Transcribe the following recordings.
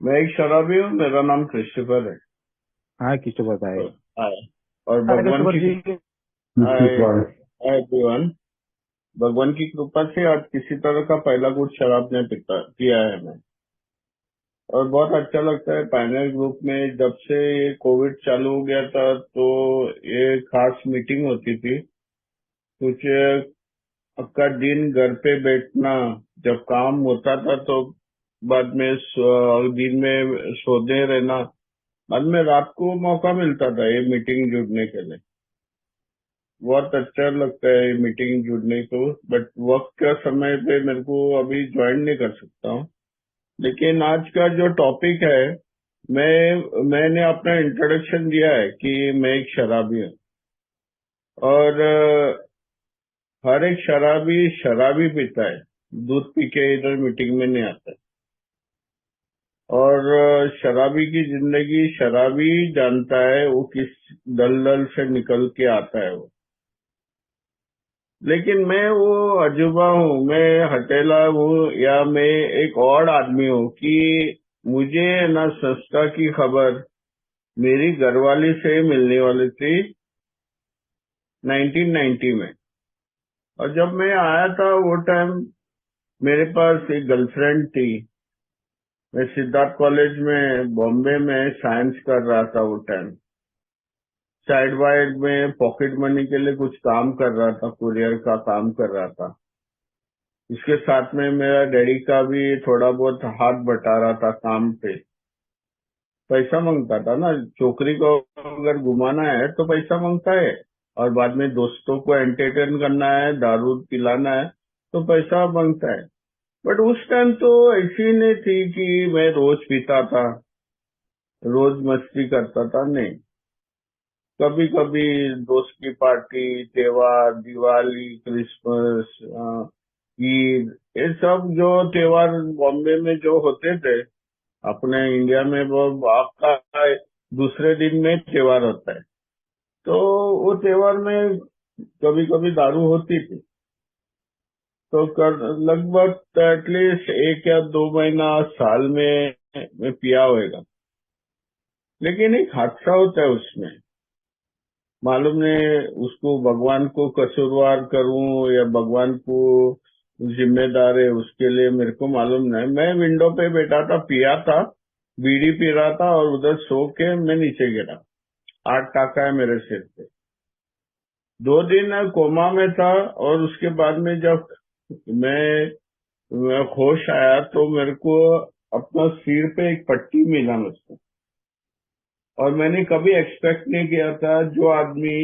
मैं एक शराबी हूँ। मेरा नाम क्रिस्टोफर है। हाँ क्रिस्टोफर भाई। और हाय। और हाँ भगवान क्रिस्टोफर की जी। हाय हाय एवरीवन। भगवान की कृपा से आज किसी तरह का पहला गुट शराब ने पिया है मैं। और बहुत अच्छा लगता है। पायनियर ग्रुप में जब से ये कोविड चालू हो गया था तो ये खास मीटिंग होती थी। कुछ का दिन घर पे बैठना, जब काम होता था तो बाद में दिन में सोते रहना, बाद में रात को मौका मिलता था ये मीटिंग जुड़ने के लिए। बहुत अच्छा लगता है ये मीटिंग जुड़ने को। बट वक्त का समय पे मेरे को अभी ज्वाइन नहीं कर सकता हूँ। लेकिन आज का जो टॉपिक है, मैंने अपना इंट्रोडक्शन दिया है कि मैं एक शराबी हूँ। और हर एक शराबी शराबी पीता है। दूध पी के इधर मीटिंग में नहीं आता है। और शराबी की जिंदगी शराबी जानता है वो किस दलदल से निकल के आता है वो। लेकिन मैं वो अजूबा हूँ, मैं हटेला हूँ, या मैं एक और आदमी हूँ कि मुझे ना संस्था की खबर मेरी घरवाली से मिलने वाली थी 1990 में। और जब मैं आया था वो टाइम मेरे पास एक गर्लफ्रेंड थी। मैं सिद्धार्थ कॉलेज में बॉम्बे में साइंस कर रहा था वो टाइम। साइड बाय में पॉकेट मनी के लिए कुछ काम कर रहा था, कुरियर का काम कर रहा था। इसके साथ में मेरा डैडी का भी थोड़ा बहुत हाथ बटा रहा था काम पे। पैसा मांगता था ना, छोकरी को अगर घुमाना है तो पैसा मांगता है। और बाद में दोस्तों को एंटरटेन करना है, दारू पिलाना है तो पैसा मांगता है। बट उस टाइम तो ऐसी नहीं थी कि मैं रोज पीता था, रोज मस्ती करता था, नहीं। कभी कभी दोस्त की पार्टी, त्योहार, दिवाली, क्रिसमस, ईद, ये सब जो त्योहार बॉम्बे में जो होते थे, अपने इंडिया में वो आपका दूसरे दिन में त्योहार होता है। तो वो त्योहार में कभी कभी दारू होती थी। तो लगभग एटलीस्ट 1 या 2 महीना साल में मैं पिया होएगा। लेकिन एक हादसा होता है उसमें। मालूम नहीं उसको भगवान को कसूरवार करूं या भगवान को जिम्मेदार है उसके लिए, मेरे को मालूम नहीं। मैं विंडो पे बैठा था, पिया था, बीड़ी पी रहा था और उधर सो के मैं नीचे गिरा। 8 टाका है मेरे सिर पे। 2 दिन कोमा में था। और उसके बाद में जब मैं होश आया तो मेरे को अपना सिर पे एक पट्टी मिला मुझको। और मैंने कभी एक्सपेक्ट नहीं किया था, जो आदमी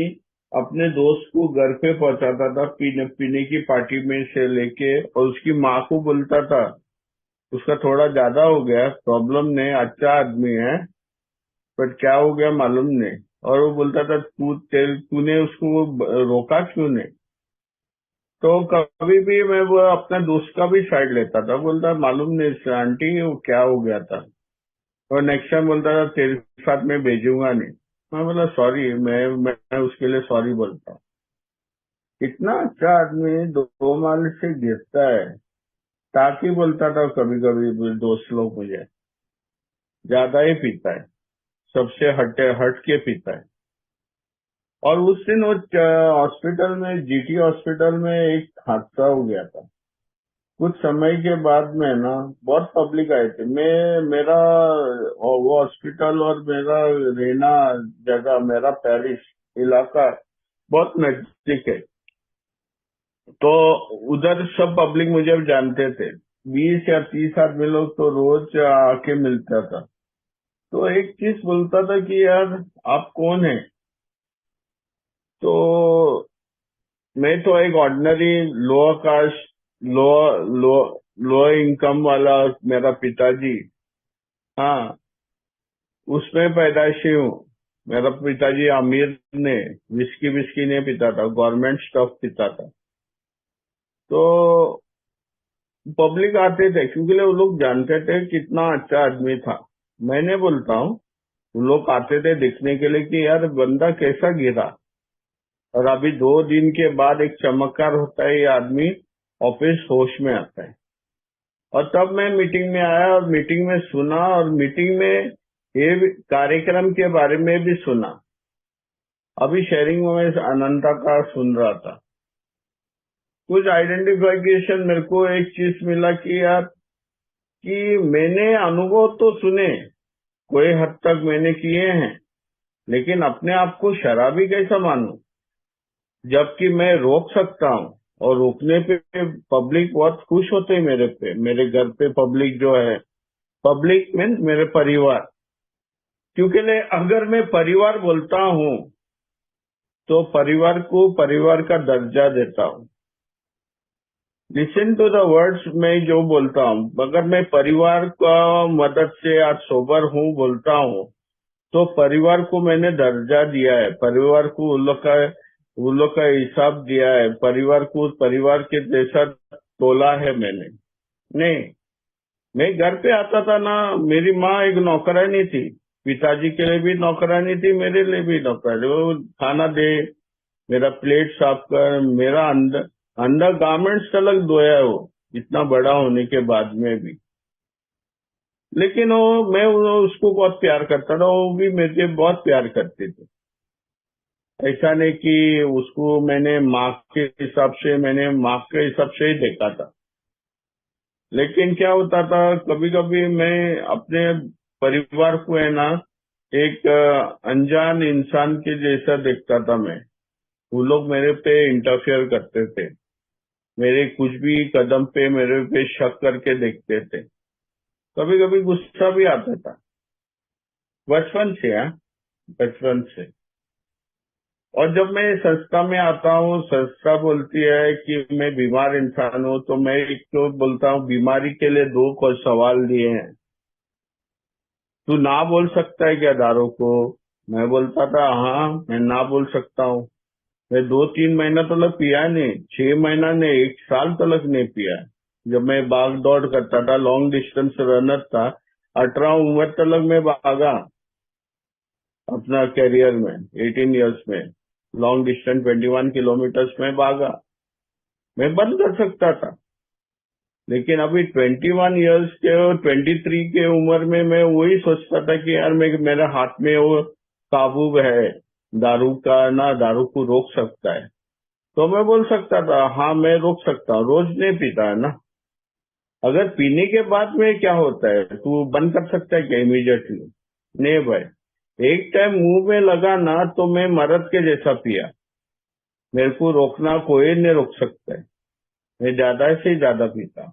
अपने दोस्त को घर पे पहुंचाता था पीने पीने की पार्टी में से लेके, और उसकी माँ को बोलता था, उसका थोड़ा ज्यादा हो गया, प्रॉब्लम नहीं, अच्छा आदमी है, बट क्या हो गया मालूम नहीं। और वो बोलता था तूने उसको रोका क्यों नहीं। तो कभी भी मैं वो अपने दोस्त का भी साइड लेता था, बोलता मालूम नहीं आंटी वो क्या हो गया था। और नेक्स्ट टाइम बोलता था तेरे साथ मैं भेजूंगा नहीं। मैं बोला सॉरी, मैं उसके लिए सॉरी बोलता हूँ। इतना अच्छा आदमी 2 माल से गिरता है। ताकि बोलता था कभी कभी दोस्त लोग मुझे, ज्यादा ही पीता है, सबसे हट के पीता है। और उस दिन वो हॉस्पिटल में, जीटी हॉस्पिटल में एक हादसा हो गया था। कुछ समय के बाद में ना बहुत पब्लिक आए थे। मेरा वो हॉस्पिटल और मेरा रहना जगह, मेरा पेरिस इलाका बहुत नजदीक है। तो उधर सब पब्लिक मुझे जानते थे। 20 या 30 आदमी लोग तो रोज आके मिलता था। तो एक चीज बोलता था कि यार आप कौन है। तो मैं तो एक ऑर्डिनरी लोअर कास्ट, लो लो लोअर इनकम वाला, मेरा पिताजी, हाँ, उसमें पैदाइशी हूँ। मेरा पिताजी अमीर ने विस्की विस्की नहीं पीता था, गवर्नमेंट स्टफ पीता था। तो पब्लिक आते थे क्योंकि वो लोग जानते थे कितना अच्छा आदमी था। मैं नहीं बोलता हूँ, वो लोग आते थे देखने के लिए कि यार बंदा कैसा गिरा। और अभी 2 दिन के बाद एक चमत्कार होता है, ये आदमी ऑफिस होश में आता है। और तब मैं मीटिंग में आया और मीटिंग में सुना, और मीटिंग में ये कार्यक्रम के बारे में भी सुना। अभी शेयरिंग में मैं अनंता का सुन रहा था। कुछ आइडेंटिफिकेशन मेरे को एक चीज मिला कि यार, कि मैंने अनुभव तो सुने, कोई हद तक मैंने किए हैं, लेकिन अपने आप को शराबी कैसा मानूं, जबकि मैं रोक सकता हूं। और रोकने पे पब्लिक बहुत खुश होते हैं मेरे पे, मेरे घर पे पब्लिक जो है, पब्लिक मीन्स मेरे परिवार। क्योंकि अगर मैं परिवार बोलता हूं तो परिवार को परिवार का दर्जा देता हूं। लिसन टू द वर्ड्स, मैं जो बोलता हूं, अगर मैं परिवार का मदद से आज सोबर हूं बोलता हूं, तो परिवार को मैंने दर्जा दिया है, परिवार को उन लोग का हिसाब दिया है, परिवार को परिवार के जैसा तोला है मैंने। नहीं, मैं घर पे आता था ना, मेरी माँ एक नौकरानी थी, पिताजी के लिए भी नौकरानी थी, मेरे लिए भी नौकरानी। वो खाना दे, मेरा प्लेट साफ कर, मेरा अंदर अंडर गारमेंट्स तक धोया है वो, इतना बड़ा होने के बाद में भी। लेकिन मैं उसको बहुत प्यार करता था, वो भी मुझे बहुत प्यार करती थी। ऐसा नहीं कि उसको मैंने माँ के हिसाब से, मैंने माँ के हिसाब से ही देखा था। लेकिन क्या होता था, कभी कभी मैं अपने परिवार को है ना, एक अनजान इंसान के जैसा देखता था मैं। वो लोग मेरे पे इंटरफेयर करते थे, मेरे कुछ भी कदम पे मेरे पे शक करके देखते थे। कभी कभी गुस्सा भी आता था, बचपन से। हाँ, बचपन से। और जब मैं संस्था में आता हूँ, संस्था बोलती है कि मैं बीमार इंसान हूँ, तो मैं एक तो बोलता हूँ, बीमारी के लिए दो को सवाल दिए हैं। तू ना बोल सकता है क्या दारू को? मैं बोलता था हाँ, मैं ना बोल सकता हूँ। मैं 2-3 महीना तक पिया नहीं, 6 महीना नहीं, 1 साल तक नहीं पिया। जब मैं भाग दौड़ करता था, लॉन्ग डिस्टेंस रनर था, 18 उम्र तक मैं भागा अपना करियर में। 18 इयर्स में लॉन्ग डिस्टेंस 21 किलोमीटर्स में भागा। मैं बंद कर सकता था, लेकिन अभी 21 इयर्स के और 23 के उम्र में मैं वही सोचता था कि यार, मेरे हाथ में वो काबू है दारू का, ना दारू को रोक सकता है। तो मैं बोल सकता था हाँ, मैं रोक सकता हूँ। रोज नहीं पीता है ना। अगर पीने के बाद में क्या होता है, तू बंद कर सकता है क्या इमीडिएटली? नहीं भाई, एक टाइम मुंह में लगा ना, तो मैं मरद के जैसा पिया। मेरे को रोकना कोई नहीं रोक सकता है। मैं ज्यादा से ज्यादा पीता।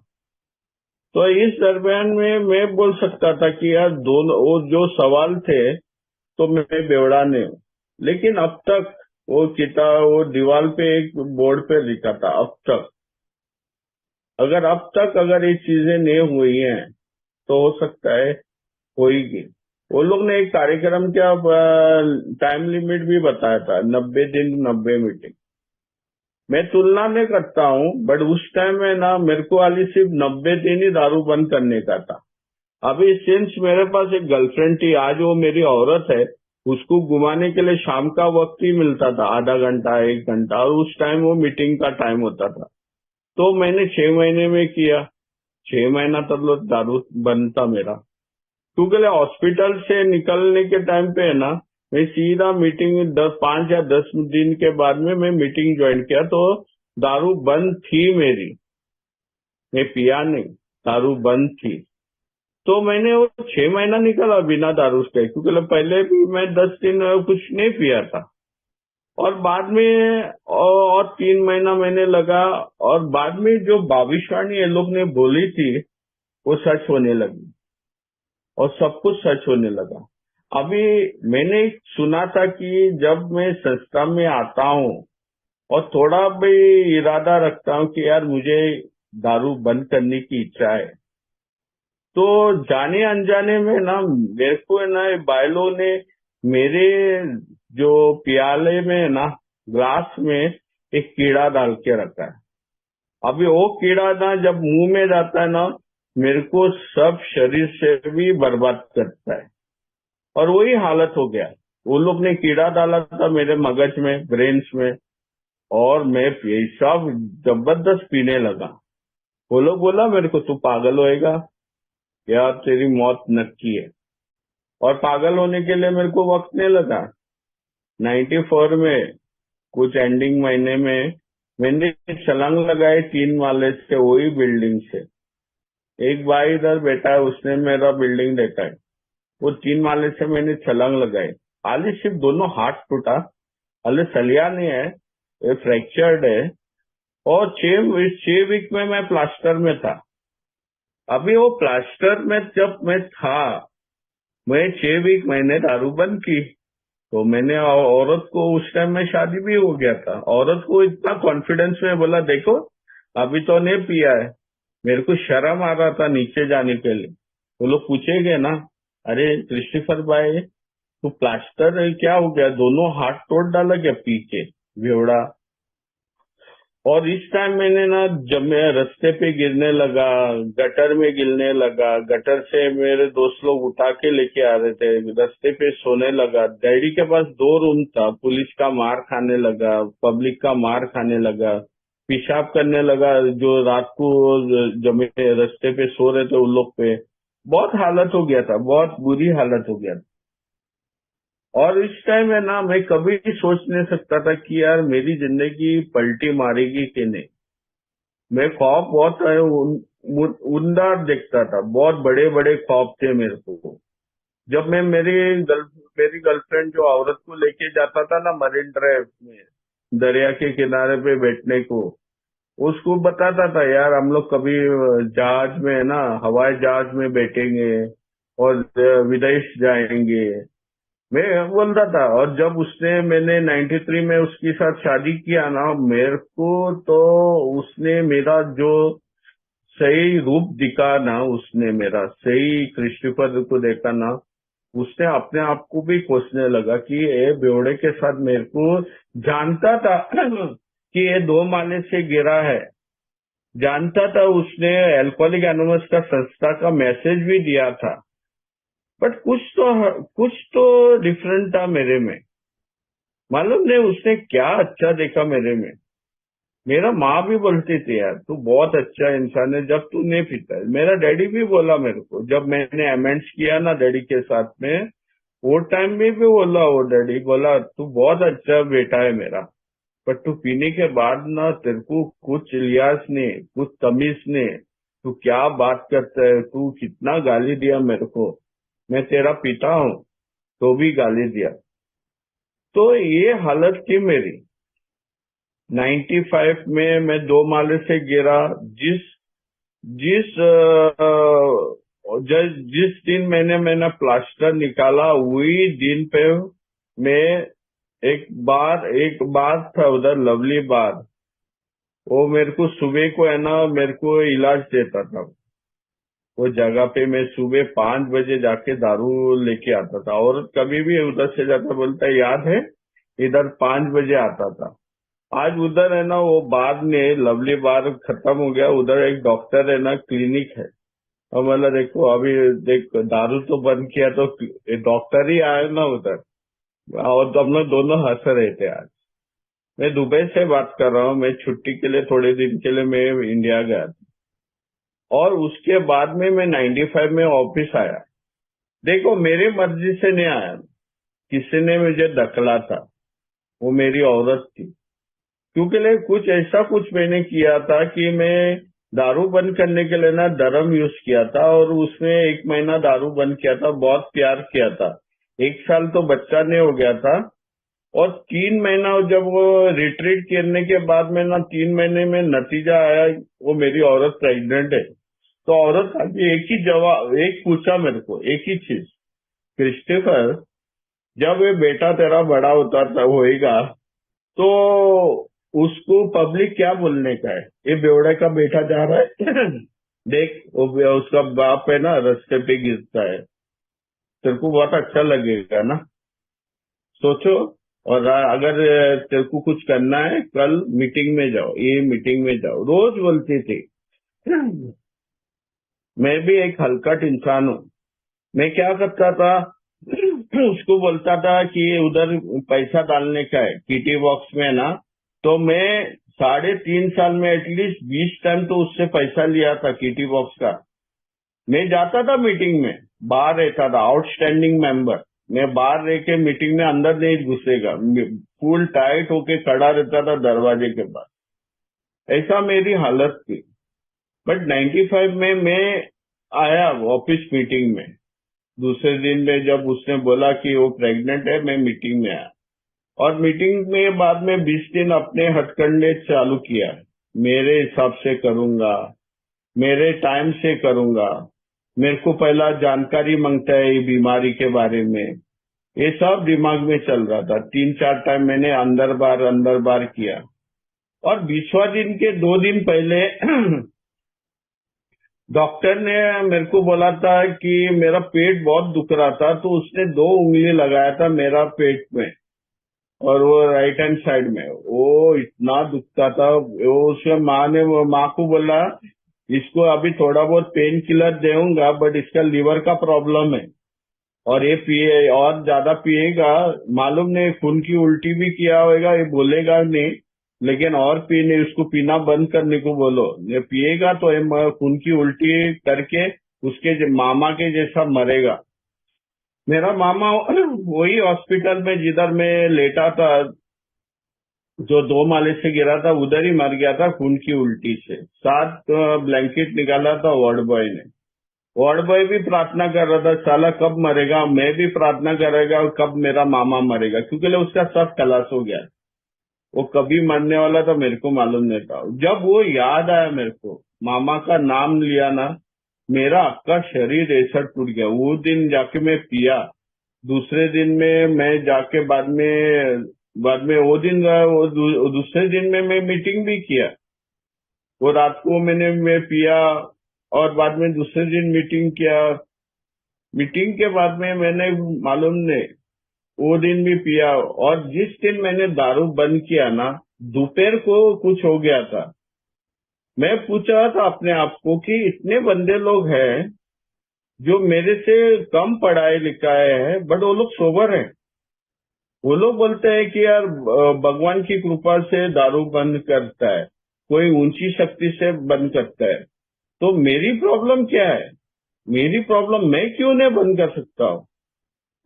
तो इस दरमियान में मैं बोल सकता था कि यार, दोनों वो जो सवाल थे, तो मैं बेवड़ा नहीं हूँ। लेकिन अब तक वो किताब, वो दीवार पे एक बोर्ड पे लिखा था, अब तक। अगर अब तक अगर ये चीजें नहीं हुई हैं, तो हो सकता है होगी। वो लोग ने एक कार्यक्रम का टाइम लिमिट भी बताया था, 90 दिन 90 मीटिंग। मैं तुलना नहीं करता हूँ, बट उस टाइम में ना, मेरे को वाली सिर्फ 90 दिन ही दारू बंद करने का था। अभी सिंस मेरे पास एक गर्लफ्रेंड थी, आज वो मेरी औरत है, उसको घुमाने के लिए शाम का वक्त ही मिलता था, आधा घंटा 1 घंटा, और उस टाइम वो मीटिंग का टाइम होता था। तो मैंने 6 महीने में किया। 6 महीना तक दारू बंद था मेरा। क्योंकि हॉस्पिटल से निकलने के टाइम पे है ना, मैं सीधा मीटिंग 5 या 10 दिन के बाद में मैं मीटिंग ज्वाइन किया, तो दारू बंद थी मेरी। मैं पिया नहीं, दारू बंद थी। तो मैंने वो 6 महीना निकाला बिना दारू के, क्योंकि पहले भी मैं 10 दिन कुछ नहीं पिया था। और बाद में और 3 महीना मैंने लगा, और बाद में जो भविष्यवाणी ये लोग ने बोली थी, वो सच होने लगी, और सब कुछ सच होने लगा। अभी मैंने सुना था कि जब मैं संस्था में आता हूँ और थोड़ा भी इरादा रखता हूँ कि यार, मुझे दारू बंद करने की इच्छा है, तो जाने अनजाने में ना, मेरे को है ना, बायलों ने मेरे जो प्याले में है ना, ग्लास में एक कीड़ा डाल के रखा है। अभी वो कीड़ा ना जब मुंह में जाता है ना, मेरे को सब शरीर से भी बर्बाद करता है। और वही हालत हो गया। वो लोग ने कीड़ा डाला था मेरे मगज में, ब्रेन्स में, और मैं पेशाब जबरदस्त पीने लगा। वो लोग बोला मेरे को, तू पागल होएगा या तेरी मौत नक्की है। और पागल होने के लिए मेरे को वक्त नहीं लगा। 94 में कुछ एंडिंग महीने में मैंने छलांग लगाई 3 माले से, वही बिल्डिंग से। एक भाई इधर बैठा है, उसने मेरा बिल्डिंग देखा है। वो 3 माले से मैंने छलांग लगाई। खाली सिर्फ दोनों हाथ टूटा, हाले सलिया नहीं है, ये फ्रैक्चर्ड है। और 6 वीक में मैं प्लास्टर में था। अभी वो प्लास्टर में जब मैं था, मैं 6 वीक मैंने दारू बंद की। तो मैंने औरत को उस टाइम में शादी भी हो गया था। औरत को इतना कॉन्फिडेंस में बोला, देखो अभी तो नहीं पिया है। मेरे को शर्म आ रहा था नीचे जाने के लिए। वो लोग पूछेंगे ना, अरे क्रिस्टोफर भाई तो प्लास्टर है, क्या हो गया, दोनों हाथ तोड़ डाला क्या पी के, बेवड़ा। और इस टाइम मैंने ना, जब मैं रास्ते पे गिरने लगा, गटर में गिरने लगा, गटर से मेरे दोस्त लोग उठा के लेके आ रहे थे, रास्ते पे सोने लगा। डैडी के पास 2 रूम था, पुलिस का मार खाने लगा, पब्लिक का मार खाने लगा, पेशाब करने लगा। जो रात को जब मैं रास्ते पे सो रहे थे उन लोग पे, बहुत हालत हो गया था, बहुत बुरी हालत हो गया था। और इस टाइम है ना, मैं कभी भी सोच नहीं सकता था कि यार मेरी जिंदगी पलटी मारेगी कि नहीं। मैं ख्वाब बहुत उमदार देखता था, बहुत बड़े बड़े ख्वाब थे मेरे को। जब मैं मेरी गर्लफ्रेंड जो औरत को लेके जाता था ना मरीन ड्राइव में, दरिया के किनारे पे बैठने को, उसको बताता था यार हम लोग कभी जहाज में है ना, हवाई जहाज में बैठेंगे और विदेश जाएंगे, मैं बोलता था। और जब मैंने 93 में उसके साथ शादी किया ना, मेरे को तो उसने मेरा जो सही रूप दिखा ना, उसने मेरा सही क्रिस्टोफर को देखा ना, उसने अपने आप को भी कोसने लगा कि ये बेवड़े के साथ मेरे को जानता था कि ये 2 माले से गिरा है, जानता था। उसने अल्कोहलिक एनोनिमस का संस्था का मैसेज भी दिया था। बट कुछ तो डिफरेंट था मेरे में। मालूम नहीं उसने क्या अच्छा देखा मेरे में। मेरा माँ भी बोलती थी यार तू बहुत अच्छा इंसान है जब तू नहीं पीता है। मेरा डैडी भी बोला मेरे को, जब मैंने अमेंड्स किया ना डैडी के साथ में, वो टाइम में भी बोला, वो डैडी बोला तू बहुत अच्छा बेटा है मेरा, पर तू पीने के बाद ना तेरे को कुछ लिहाज नहीं, कुछ तमीज नहीं, तू क्या बात करता है, तू कितना गाली दिया मेरे को, मैं तेरा पिता हूँ तो भी गाली दिया। तो ये हालत थी मेरी। 95 में मैं 2 माले से गिरा। जिस जिस जिस दिन मैंने प्लास्टर निकाला, वही दिन पे मैं एक बार था उधर, लवली बार, वो मेरे को सुबह को है ना, मेरे को इलाज देता था। वो जगह पे मैं सुबह 5 बजे जाके दारू लेके आता था, और कभी भी उधर से जाता, बोलता है याद है, इधर 5 बजे आता था। आज उधर है ना, वो बाद में लवली बार खत्म हो गया, उधर एक डॉक्टर है ना, क्लिनिक है। और मतलब देखो अभी, देख दारू तो बंद किया तो डॉक्टर ही आए ना उधर, और तो हम लोग दोनों हंस रहे थे आज। मैं दुबई से बात कर रहा हूँ, मैं छुट्टी के लिए थोड़े दिन के लिए मैं इंडिया गया था। और उसके बाद में मैं 95 में ऑफिस आया। देखो मेरी मर्जी से नहीं आया, किसी ने मुझे धकला था, वो मेरी औरत थी। क्योंकि कुछ मैंने किया था कि मैं दारू बंद करने के लिए ना धर्म यूज किया था, और उसमें 1 महीना दारू बंद किया था, बहुत प्यार किया था। 1 साल तो बच्चा नहीं हो गया था। और 3 महीना जब वो रिट्रीट करने के बाद में ना, 3 महीने में नतीजा आया, वो मेरी औरत प्रेग्नेंट है। तो औरत आके एक ही जवाब, एक पूछा मेरे को, एक ही चीज, क्रिस्टोफर जब ये बेटा तेरा बड़ा होएगा तो उसको पब्लिक क्या बोलने का है, ये बेवड़े का बेटा जा रहा है देख उसका बाप है ना रास्ते पे गिरता है, तेरे को बहुत अच्छा लगेगा ना, सोचो। और अगर तेरे को कुछ करना है, कल मीटिंग में जाओ, ये मीटिंग में जाओ, रोज बोलती थी। मैं भी एक हलकट इंसान हूँ। मैं क्या करता था, उसको बोलता था कि उधर पैसा डालने का है किटी बॉक्स में ना, तो मैं 3.5 साल में एटलीस्ट 20 टाइम तो उससे पैसा लिया था किटी बॉक्स का। मैं जाता था मीटिंग में, बाहर रहता था, आउटस्टैंडिंग मेंबर। मैं बाहर रह के मीटिंग में अंदर नहीं घुसेगा, फुल टाइट होके खड़ा रहता था दरवाजे के पास। ऐसा मेरी हालत थी। बट 95 में मैं आया ऑफिस मीटिंग में। दूसरे दिन में जब उसने बोला कि वो प्रेग्नेंट है, मैं मीटिंग में आया। और मीटिंग में बाद में 20 दिन अपने हथकंडे चालू किया। मेरे हिसाब से करूंगा, मेरे टाइम से करूंगा, मेरे को पहला जानकारी मांगता है ये बीमारी के बारे में। ये सब दिमाग में चल रहा था। 3-4 टाइम मैंने अंदर बार किया। और 20वां दिन के 2 दिन पहले डॉक्टर ने मेरे को बोला था कि मेरा पेट बहुत दुख रहा था, तो उसने 2 उंगली लगाया था मेरा पेट में, और वो राइट हैंड साइड में। वो इतना दुखता था। वो उसके माँ को बोला, इसको अभी थोड़ा बहुत पेन किलर दूंगा, बट इसका लीवर का प्रॉब्लम है, और ये पिए और ज्यादा पिएगा, मालूम नहीं खून की उल्टी भी किया होगा, ये बोलेगा नहीं, लेकिन और पीने उसको पीना बंद करने को बोलो। ये पिएगा तो ये खून की उल्टी करके उसके मामा के जैसा मरेगा। मेरा मामा वही हॉस्पिटल में जिधर मैं लेटा था, जो 2 माले से गिरा था, उधर ही मर गया था खून की उल्टी से। 7 ब्लैंकेट निकाला था वार्ड बॉय ने। वार्ड बॉय भी प्रार्थना कर रहा था, साला कब मरेगा। मैं भी प्रार्थना करेगा और कब मेरा मामा मरेगा, क्योंकि उसका सब खलास हो गया। वो कभी मरने वाला था मेरे को मालूम नहीं था। जब वो याद आया मेरे को, मामा का नाम लिया ना, मेरा अक्का शरीर ऐसा टूट गया। वो दिन जाके मैं पिया। दूसरे दिन में मैं जाके बाद में वो दिन दूसरे दिन में मैं मीटिंग भी किया। वो रात को मैं पिया, और बाद में दूसरे दिन मीटिंग किया। मीटिंग के बाद में मैंने मालूम नहीं वो दिन भी पिया। और जिस दिन मैंने दारू बंद किया ना, दोपहर को कुछ हो गया था। मैं पूछ रहा था अपने आप को कि इतने बंदे लोग हैं जो मेरे से कम पढ़ाए लिखाए हैं, बट वो लोग सोबर हैं। वो लोग बोलते हैं कि यार भगवान की कृपा से दारू बंद करता है, कोई ऊंची शक्ति से बंद करता है। तो मेरी प्रॉब्लम क्या है? मेरी प्रॉब्लम, मैं क्यों नहीं बंद कर सकता हूँ?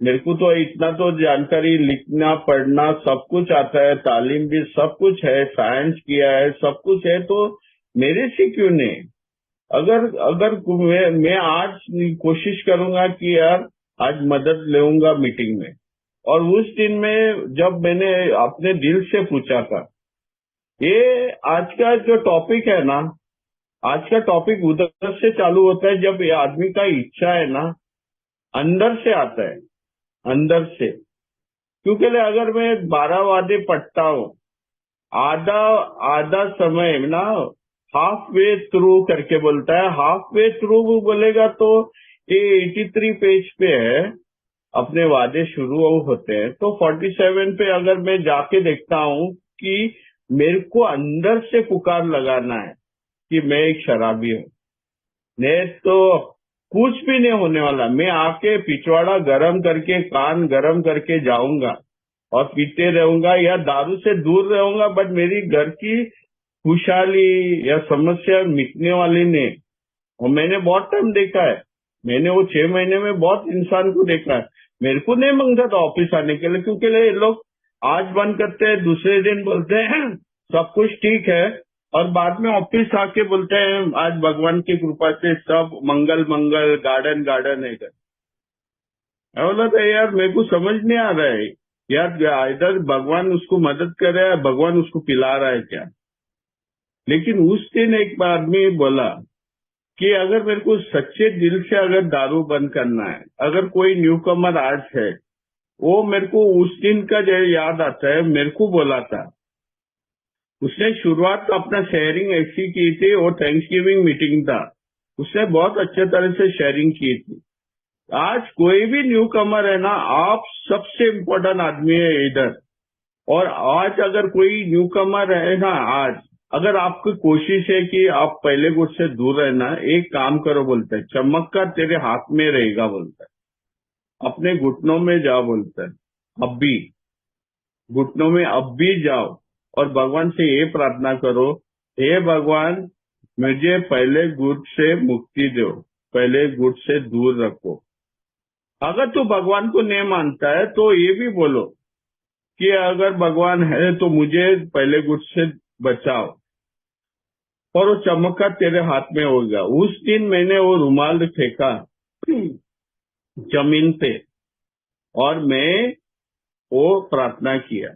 मेरे को तो इतना तो जानकारी, लिखना पढ़ना सब कुछ आता है, तालीम भी सब कुछ है, साइंस किया है, सब कुछ है, तो मेरे से क्यों नहीं? अगर अगर मैं आज कोशिश करूंगा कि यार आज मदद लूंगा मीटिंग में। और उस दिन में जब मैंने अपने दिल से पूछा था, ये आज का जो टॉपिक है ना, आज का टॉपिक उधर से चालू होता है जब ये आदमी का इच्छा है ना, अंदर से आता है, अंदर से। क्योंकि अगर मैं 12 वादे पढ़ता हूँ, आधा आधा समय ना, हाफ वे थ्रू करके बोलता है। हाफ वे थ्रू बोलेगा तो ये 83 पेज पे है, अपने वादे शुरू होते हैं। तो 47 पे अगर मैं जाके देखता हूँ कि मेरे को अंदर से पुकार लगाना है कि मैं एक शराबी हूँ, नहीं तो कुछ भी नहीं होने वाला। मैं आके पिछवाड़ा गरम करके, कान गरम करके जाऊंगा और पीते रहूंगा, या दारू से दूर रहूंगा, बट मेरी घर की खुशहाली या समस्या मिटने वाली नहीं। और मैंने बहुत टाइम देखा है, मैंने वो 6 महीने में बहुत इंसान को देखा है। मेरे को नहीं मांगता था ऑफिस आने के लिए, क्योंकि ये लोग आज बंद करते हैं, दूसरे दिन बोलते हैं सब कुछ ठीक है, और बाद में ऑफिस आके बोलते हैं आज भगवान की कृपा से सब मंगल मंगल, गार्डन गार्डन है। मैं बोला था यार मेरे को समझ नहीं आ रहा है यार, इधर भगवान उसको मदद कर रहा है, भगवान उसको पिला रहा है क्या? लेकिन उस दिन एक आदमी बोला कि अगर मेरे को सच्चे दिल से अगर दारू बंद करना है, अगर कोई न्यू कमर आज है, वो मेरे को उस दिन का जो याद आता है, मेरे को बोला था। उसने शुरुआत अपना शेयरिंग ऐसी की थी, वो थैंक्सगिविंग मीटिंग था, उसने बहुत अच्छे तरह से शेयरिंग की थी। आज कोई भी न्यू कमर है ना, आप सबसे इम्पोर्टेंट आदमी है इधर। और आज अगर कोई न्यू कमर है ना, आज अगर आपकी कोशिश है कि आप पहले गुट से दूर रहना, एक काम करो, बोलते हैं चमक तेरे हाथ में रहेगा, बोलता है अपने घुटनों में जाओ, बोलता है अब भी घुटनों में अब भी जाओ, और भगवान से ये प्रार्थना करो, हे भगवान मुझे पहले गुट से मुक्ति दो, पहले गुट से दूर रखो। अगर तू भगवान को नहीं मानता है तो ये भी बोलो कि अगर भगवान है तो मुझे पहले गुट से बचाओ, और वो चमत्कार तेरे हाथ में होगा। उस दिन मैंने वो रुमाल फेंका जमीन पे और मैं वो प्रार्थना किया,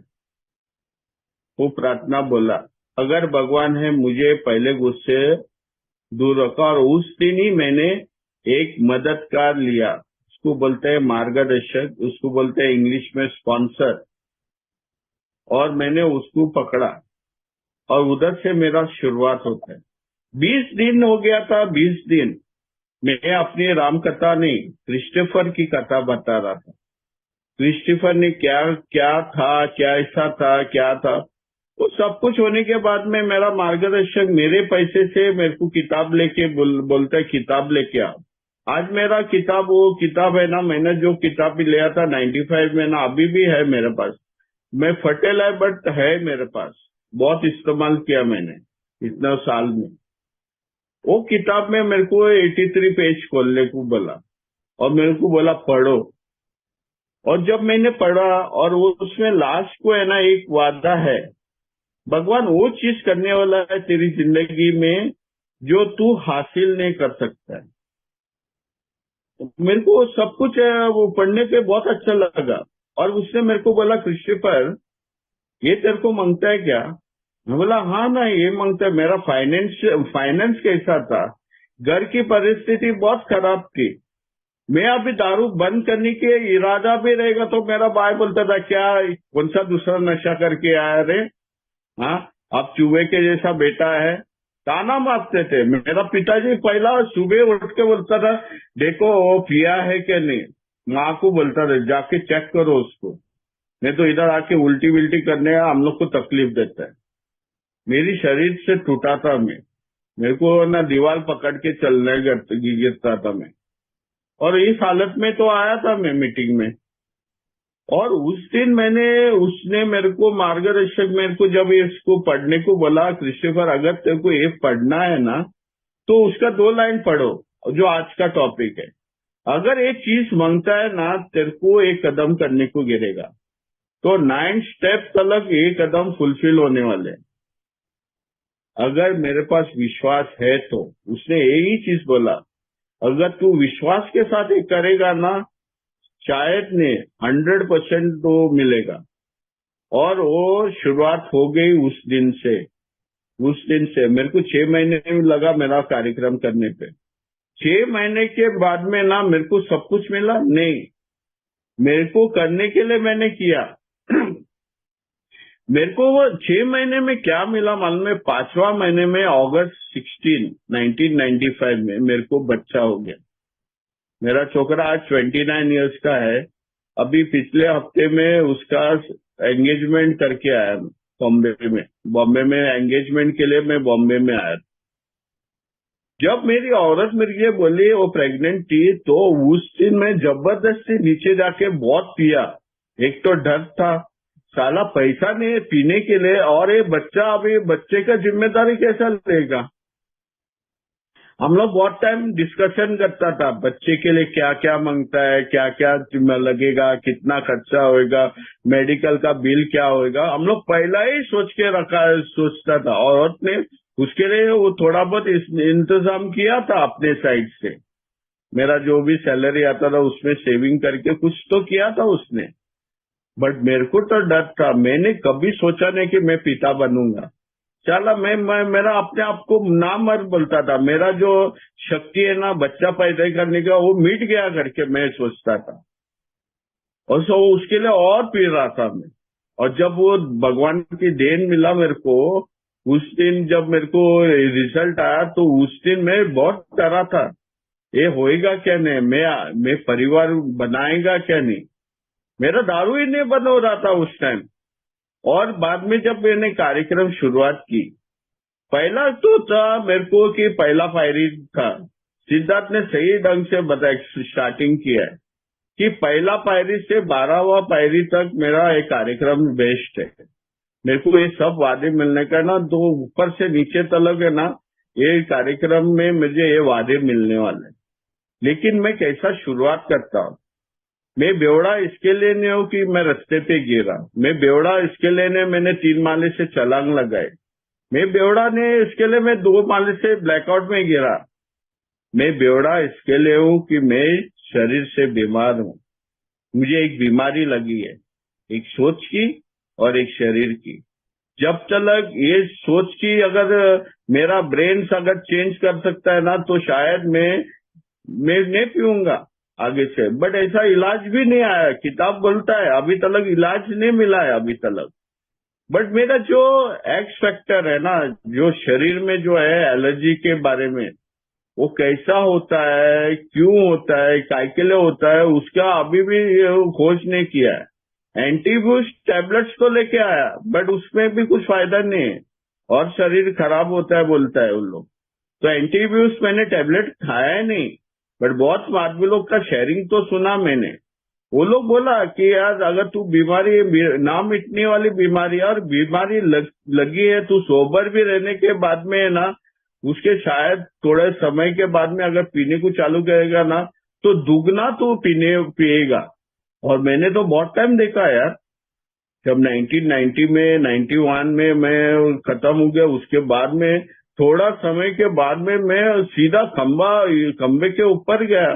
वो प्रार्थना बोला, अगर भगवान है मुझे पहले गुट से दूर रखा। और उस दिन ही मैंने एक मददगार लिया, उसको बोलते हैं मार्गदर्शक, उसको बोलते हैं इंग्लिश में स्पॉन्सर, और मैंने उसको पकड़ा और उधर से मेरा शुरुआत होता है। 20 दिन हो गया था, 20 दिन मैं अपनी राम कथा नहीं, क्रिस्टोफर की कथा बता रहा था। क्रिस्टोफर ने क्या क्या था, क्या ऐसा था, क्या था, वो सब कुछ होने के बाद में मेरा मार्गदर्शक मेरे पैसे से मेरे को किताब लेके बोलता है किताब लेके आओ। आज मेरा किताब, वो किताब है ना, मैंने जो किताब लिया था 95 में ना, अभी भी है मेरे पास। मैं फटेला है बट है मेरे पास, बहुत इस्तेमाल किया मैंने इतना साल में। वो किताब में मेरे को 83 पेज खोलने को बोला और मेरे को बोला पढ़ो। और जब मैंने पढ़ा, और वो उसमें लास्ट को है ना एक वादा है, भगवान वो चीज करने वाला है तेरी जिंदगी में जो तू हासिल नहीं कर सकता है। मेरे को सब कुछ वो पढ़ने पे बहुत अच्छा लगा। और उसने मेरे को बोला क्रिस्टोफर ये तेरे को मांगता है क्या? मैं बोला हाँ ना, ये मांगता है। मेरा फाइनेंस कैसा था, घर की परिस्थिति बहुत खराब थी। मैं अभी दारू बंद करने के इरादा भी रहेगा तो मेरा भाई बोलता था क्या कौन सा दूसरा नशा करके आया रे, हाँ अब चूहे के जैसा बेटा है, ताना मारते थे। मेरा पिताजी पहला सुबह उठ के बोलता था देखो वो पिया है क्या नहीं, माँ को बोलता था जाके चेक करो उसको, नहीं तो इधर आके उल्टी विल्टी करने हम लोग को तकलीफ देता है। मेरी शरीर से टूटा था मैं, मेरे को ना दीवार पकड़ के चलने गिरता था मैं, और इस हालत में तो आया था मैं मीटिंग में। और उस दिन उसने मेरे को मार्गदर्शक मेरे को जब इसको पढ़ने को बोला, क्रिस्टोफर अगर तेरे को ये पढ़ना है ना तो उसका 2 लाइन पढ़ो जो आज का टॉपिक है। अगर एक चीज मांगता है ना तेरे को एक कदम करने को गिरेगा, तो 9 स्टेप तक एक कदम फुलफिल होने वाले। अगर मेरे पास विश्वास है तो उसने यही चीज बोला, अगर तू विश्वास के साथ ये करेगा ना शायद ने 100% तो मिलेगा। और वो शुरुआत हो गई उस दिन से। मेरे को 6 महीने लगा मेरा कार्यक्रम करने पे। 6 महीने के बाद में ना मेरे को सब कुछ मिला नहीं, मेरे को करने के लिए मैंने किया। मेरे को वो 6 महीने में क्या मिला मालूम है? 5वां महीने में अगस्त 16, 1995 में मेरे को बच्चा हो गया। मेरा छोकरा आज 29 इयर्स का है। अभी पिछले हफ्ते में उसका एंगेजमेंट करके आया बॉम्बे में एंगेजमेंट के लिए मैं बॉम्बे में आया। जब मेरी औरत मेरे लिए बोली वो प्रेग्नेंट थी, तो उस दिन मैं जबरदस्ती नीचे जाके बहुत पिया। एक तो डर था, साला पैसा नहीं है पीने के लिए, और ये बच्चा, अभी बच्चे का जिम्मेदारी कैसा लेगा। हम लोग बहुत टाइम डिस्कशन करता था बच्चे के लिए क्या क्या मांगता है, क्या क्या लगेगा, कितना खर्चा होएगा, मेडिकल का बिल क्या होएगा। हम लोग पहला ही सोचता था। औरत ने उसके लिए वो थोड़ा बहुत इंतजाम किया था अपने साइड से। मेरा जो भी सैलरी आता था उसमें सेविंग करके कुछ तो किया था उसने। बट मेरे को तो डर था, मैंने कभी सोचा नहीं कि मैं पिता बनूंगा। चला मैं मेरा अपने आप को ना मर बोलता था, मेरा जो शक्ति है ना बच्चा पैदा करने का वो मिट गया करके मैं सोचता था। और सो उसके लिए और पी रहा था मैं। और जब वो भगवान की देन मिला मेरे को, उस दिन जब मेरे को रिजल्ट आया तो उस दिन मैं बहुत डरा था, ये होएगा क्या नहीं, मैं परिवार बनाएगा क्या नहीं। मेरा दारू ही नहीं बंद हो रहा था उस टाइम। और बाद में जब मैंने कार्यक्रम शुरुआत की, पहला तो था मेरे को कि पहला पायरी था। सिद्धार्थ ने सही ढंग से बताया, स्टार्टिंग किया है कि पहला पायरी से 12वां पायरी तक मेरा एक कार्यक्रम बेस्ट है। मेरे को ये सब वादे मिलने का ना, तो ऊपर से नीचे तलक है ना, ये कार्यक्रम में मुझे ये वादे मिलने वाले हैं। लेकिन मैं कैसा शुरुआत करता हूँ। मैं बेवड़ा इसके लिए नहीं हूँ कि मैं रास्ते पे गिरा। मैं बेवड़ा इसके लिए नहीं मैंने 3 माले से छलांग लगाई। मैं बेवड़ा नहीं इसके लिए मैं 2 माले से ब्लैकआउट में गिरा। मैं बेवड़ा इसके लिए हूँ कि मैं शरीर से बीमार हूँ। मुझे एक बीमारी लगी है, एक सोच की और एक शरीर की। जब तक ये सोच की अगर मेरा ब्रेन अगर चेंज कर सकता है ना, तो शायद मैं नहीं पीऊंगा आगे से। बट ऐसा इलाज भी नहीं आया। किताब बोलता है अभी तक इलाज नहीं मिला है अभी तक। बट मेरा जो एक्स फैक्टर है ना, जो शरीर में जो है एलर्जी के बारे में, वो कैसा होता है, क्यों होता है, काय के लिए होता है, उसका अभी भी खोज नहीं किया है। एंटीबूस्ट टैबलेट्स तो लेके आया, बट उसमें भी कुछ फायदा नहीं है और शरीर खराब होता है बोलता है उन लोग। तो एंटीबूस्ट मैंने टैबलेट खाया है नहीं, बट बहुत आदमी लोग का शेयरिंग तो सुना मैंने। वो लोग बोला कि यार अगर तू बीमारी ना मिटने वाली बीमारी है और बीमारी लगी है, तू सोबर भी रहने के बाद में है ना, उसके शायद थोड़े समय के बाद में अगर पीने को चालू करेगा ना, तो दुगना तू पिएगा। और मैंने तो बहुत टाइम देखा यार। जब 1990 में 91 में मैं खत्म हो गया, उसके बाद में थोड़ा समय के बाद में मैं सीधा खंबे के ऊपर गया।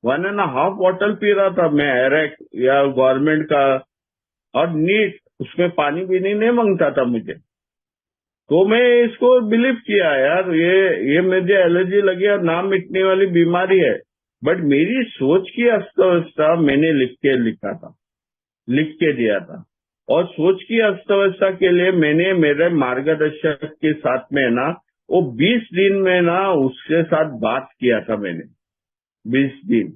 1.5 बॉटल पी रहा था मैं एरेक या गवर्नमेंट का, और नीट उसमें पानी भी नहीं मांगता था मुझे। तो मैं इसको बिलीव किया यार, ये मुझे एलर्जी लगी और ना मिटने वाली बीमारी है। बट मेरी सोच की अस्त व्यवस्था मैंने लिख के दिया था। और सोच की अस्त व्यवस्था के लिए मैंने मेरे मार्गदर्शक के साथ में ना, वो 20 दिन में ना उसके साथ बात किया था मैंने। 20 दिन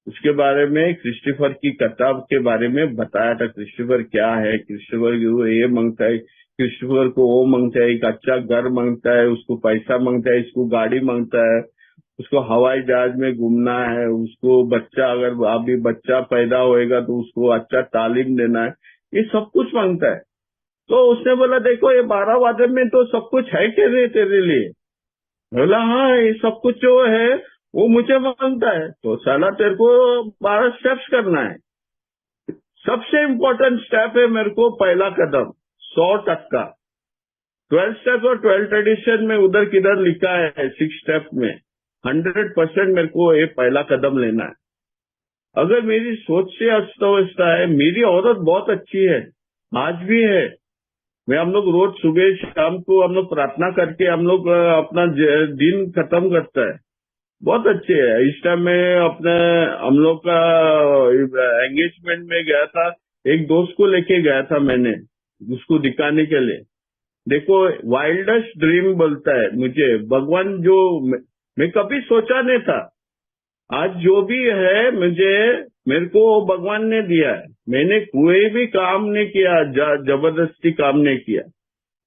उसके बारे में, क्रिस्टोफर की किताब के बारे में बताया था। क्रिस्टोफर क्या है, क्रिस्टोफर ये मांगता है, क्रिस्टोफर को वो मांगता है, एक अच्छा घर मांगता है, उसको पैसा मांगता है, इसको गाड़ी मांगता है, उसको हवाई जहाज में घूमना है, उसको बच्चा अगर अभी बच्चा पैदा होएगा तो उसको अच्छा तालीम देना है, ये सब कुछ मांगता है। तो उसने बोला देखो ये 12 वादे में तो सब कुछ है तेरे लिए। बोला हाँ ये सब कुछ जो है वो मुझे मांगता है, तो साला तेरे को 12 स्टेप्स करना है। सबसे इम्पोर्टेंट स्टेप है मेरे को पहला कदम 100%। 12 स्टेप और 12 ट्रेडिशन में उधर किधर लिखा है 6 स्टेप में 100% मेरे को ये पहला कदम लेना है। अगर मेरी सोच से अस्त व्यवस्था है, मेरी औरत बहुत अच्छी है, आज भी है। मैं हम लोग रोज सुबह शाम को हम लोग प्रार्थना करके हम लोग अपना दिन खत्म करता है। बहुत अच्छे है। इस टाइम में अपने हम लोग का एंगेजमेंट में गया था, एक दोस्त को लेके गया था मैंने उसको दिखाने के लिए। देखो वाइल्डेस्ट ड्रीम बोलता है मुझे भगवान, जो मैं कभी सोचा नहीं था। आज जो भी है मेरे को भगवान ने दिया है। मैंने कोई भी काम नहीं किया, जबरदस्ती काम नहीं किया।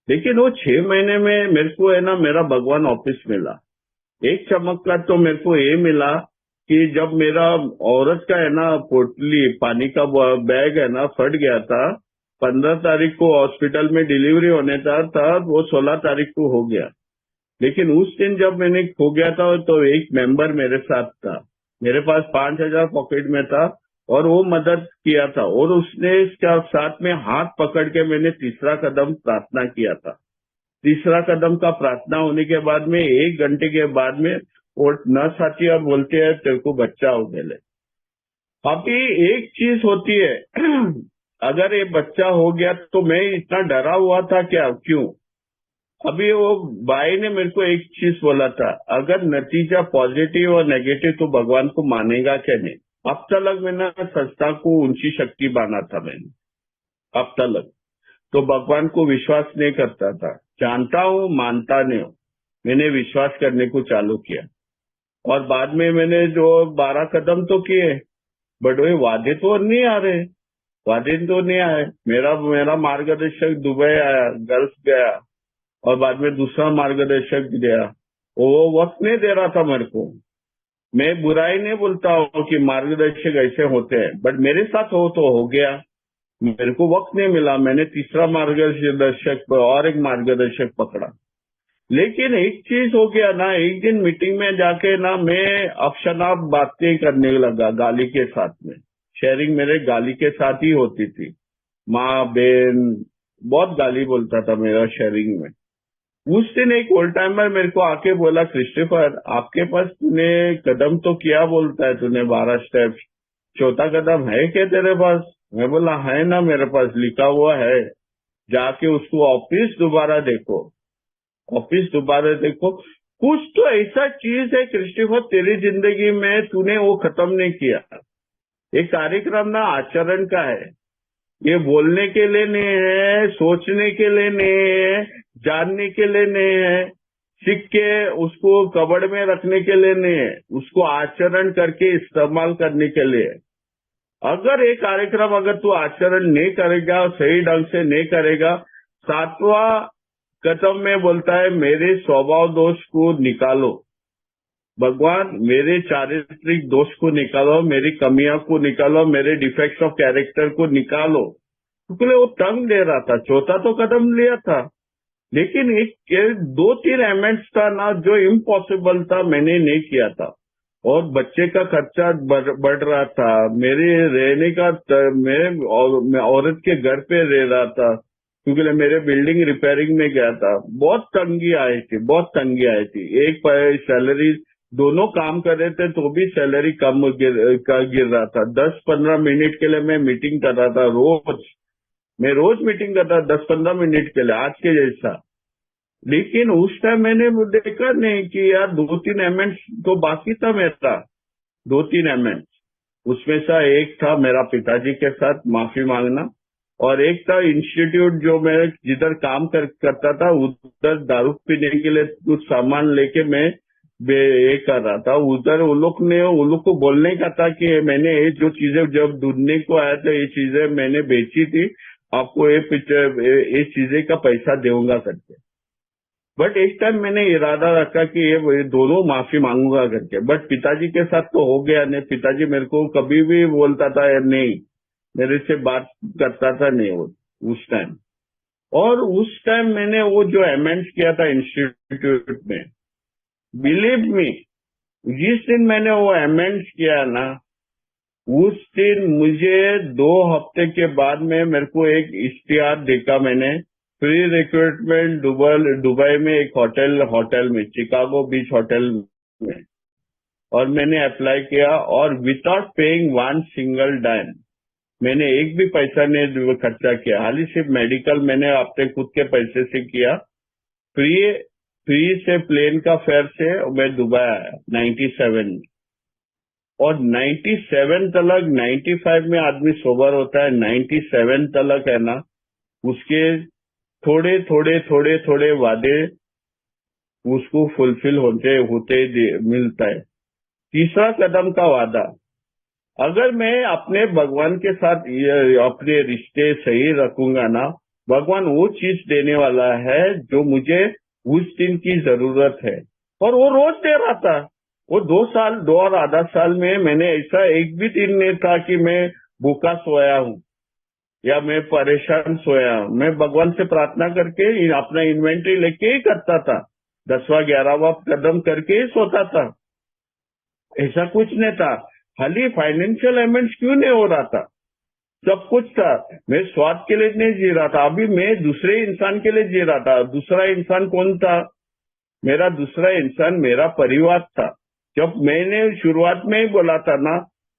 लेकिन वो 6 महीने में मेरे को है ना मेरा भगवान ऑफिस मिला। एक चमत्कार तो मेरे को ये मिला कि जब मेरा औरत का है ना पोटली पानी का बैग है ना फट गया था, 15 तारीख को हॉस्पिटल में डिलीवरी होने था, वो 16 तारीख को हो गया। लेकिन उस दिन जब मैंने खो गया था तो एक मेंबर मेरे साथ था, मेरे पास 5,000 पॉकेट में था और वो मदद किया था। और उसने इसका साथ में हाथ पकड़ के मैंने तीसरा कदम प्रार्थना किया था। तीसरा कदम का प्रार्थना होने के बाद में 1 घंटे के बाद में वो नर्स आती है और बोलते हैं तेरे को बच्चा हो गया। अभी एक चीज होती है अगर ये बच्चा हो गया तो मैं इतना डरा हुआ था क्या, क्यों? अभी वो भाई ने मेरे को एक चीज बोला था, अगर नतीजा पॉजिटिव और नेगेटिव तो भगवान को मानेगा क्या नहीं। अब तक मैंने संस्था को ऊंची शक्ति माना था मैंने, अब तक तो भगवान को विश्वास नहीं करता था। जानता हूँ मानता नहीं हूँ, मैंने विश्वास करने को चालू किया। और बाद में मैंने जो 12 कदम तो किए, बट वो वादे तो नहीं आ रहे, वादे तो नहीं आए। मेरा मार्गदर्शक दुबई आया, गल्फ गया, और बाद में दूसरा मार्गदर्शक गया, वो वक्त नहीं दे रहा था मेरे को। मैं बुराई नहीं बोलता हूँ कि मार्गदर्शक ऐसे होते हैं, बट मेरे साथ हो तो हो गया। मेरे को वक्त नहीं मिला, मैंने तीसरा मार्गदर्शक और एक मार्गदर्शक पकड़ा। लेकिन एक चीज हो गया ना, एक दिन मीटिंग में जाके ना मैं अफशनाप बातें करने लगा गाली के साथ में। शेयरिंग मेरे गाली के साथ ही होती थी, माँ बहन बहुत गाली बोलता था मेरा शेयरिंग में। उस दिन एक ओल्ड टाइमर मेरे को आके बोला, क्रिस्टोफर आपके पास तूने कदम तो क्या बोलता है, तूने 12 स्टेप, चौथा कदम है क्या तेरे पास? मैं बोला है ना, मेरे पास लिखा हुआ है, जाके उसको ऑफिस दोबारा देखो, ऑफिस दोबारा देखो। कुछ तो ऐसा चीज है क्रिस्टोफर तेरी जिंदगी में, तूने वो खत्म नहीं किया। एक कार्यक्रम ना आचरण का है, ये बोलने के लिए नहीं है, सोचने के लिए नहीं है, जानने के लिए नहीं है, सीख के उसको कबड़ में रखने के लिए नहीं है, उसको आचरण करके इस्तेमाल करने के लिए है। अगर ये कार्यक्रम अगर तू आचरण नहीं करेगा, सही ढंग से नहीं करेगा, सातवां कदम में बोलता है मेरे स्वभाव दोष को निकालो। भगवान मेरे चारित्रिक दोष को निकालो, मेरी कमियां को निकालो, मेरे डिफेक्ट्स ऑफ कैरेक्टर को निकालो। क्योंकि वो तंग ले रहा था, चौथा तो कदम लिया था, लेकिन एक 2-3 एमेंट्स था ना जो इम्पॉसिबल था, मैंने नहीं किया था। और बच्चे का खर्चा बढ़ रहा था, मेरे रहने का, मैं औरत के घर पे रह रहा था, क्योंकि मेरे बिल्डिंग रिपेयरिंग में गया था। बहुत तंगी आई थी, बहुत तंगी आई थी। एक सैलरी, दोनों काम कर रहे थे तो भी सैलरी कम गिर रहा था। 10-15 मिनट के लिए मैं मीटिंग कर रहा था रोज, मैं रोज मीटिंग करता 10-15 मिनट के लिए, आज के जैसा। लेकिन उस टाइम मैंने देखा नहीं कि यार 2-3 एमेंट्स तो बाकी था मेरा, 2-3 एमेंट्स। उसमें से एक था मेरा पिताजी के साथ माफी मांगना, और एक था इंस्टीट्यूट जो मैं जिधर काम करता था उधर दारू पीने के लिए कुछ सामान लेके मैं ये कर रहा था। उधर उन लोग को बोलने का था कि मैंने ये जो चीजें जब ढूंढने को आया था, ये चीजें मैंने बेची थी, आपको ये चीजें का पैसा दूंगा करके। बट एक टाइम मैंने इरादा रखा कि ये दोनों माफी मांगूंगा करके। बट पिताजी के साथ तो हो गया नहीं, पिताजी मेरे को कभी भी बोलता था नहीं, मेरे से बात करता था नहीं वो उस टाइम। और उस टाइम मैंने वो जो अमेंड्स किया था इंस्टीट्यूट में, बिलीव मी, जिस दिन मैंने वो अमेंड्स किया ना, उस दिन मुझे 2 हफ्ते के बाद में मेरे को एक इश्तिहार देखा मैंने, फ्री रिक्रूटमेंट दुबई में एक होटल में, चिकागो बीच होटल में। और मैंने अप्लाई किया, और विदाउट पेइंग 1 सिंगल डाइम, मैंने एक भी पैसा नहीं खर्चा किया, हाली सिर्फ मेडिकल मैंने अपने खुद के पैसे से किया। फ्री से प्लेन का फेयर से मैं दुबई आया 97 में। और 97 तलक, 95 में आदमी सोबर होता है, 97 तलक है ना, उसके थोड़े वादे उसको फुलफिल होते मिलता है। तीसरा कदम का वादा, अगर मैं अपने भगवान के साथ अपने रिश्ते सही रखूंगा ना, भगवान वो चीज देने वाला है जो मुझे उस दिन की जरूरत है। और वो रोज दे रहा था। वो 2 और आधा साल में मैंने ऐसा एक भी दिन नहीं था कि मैं भूखा सोया हूं या मैं परेशान सोया हूं। मैं भगवान से प्रार्थना करके अपना इन्वेंट्री लेके ही करता था, 10वां 11वां कदम करके ही सोता था। ऐसा कुछ नहीं था। खाली फाइनेंशियल अमेंड्स क्यों नहीं हो रहा था, सब कुछ था। मैं स्वार्थ के लिए नहीं जी रहा था, अभी मैं दूसरे इंसान के लिए जी रहा था। दूसरा इंसान कौन था? मेरा दूसरा इंसान मेरा परिवार था। जब मैंने शुरुआत में ही बोला था ना,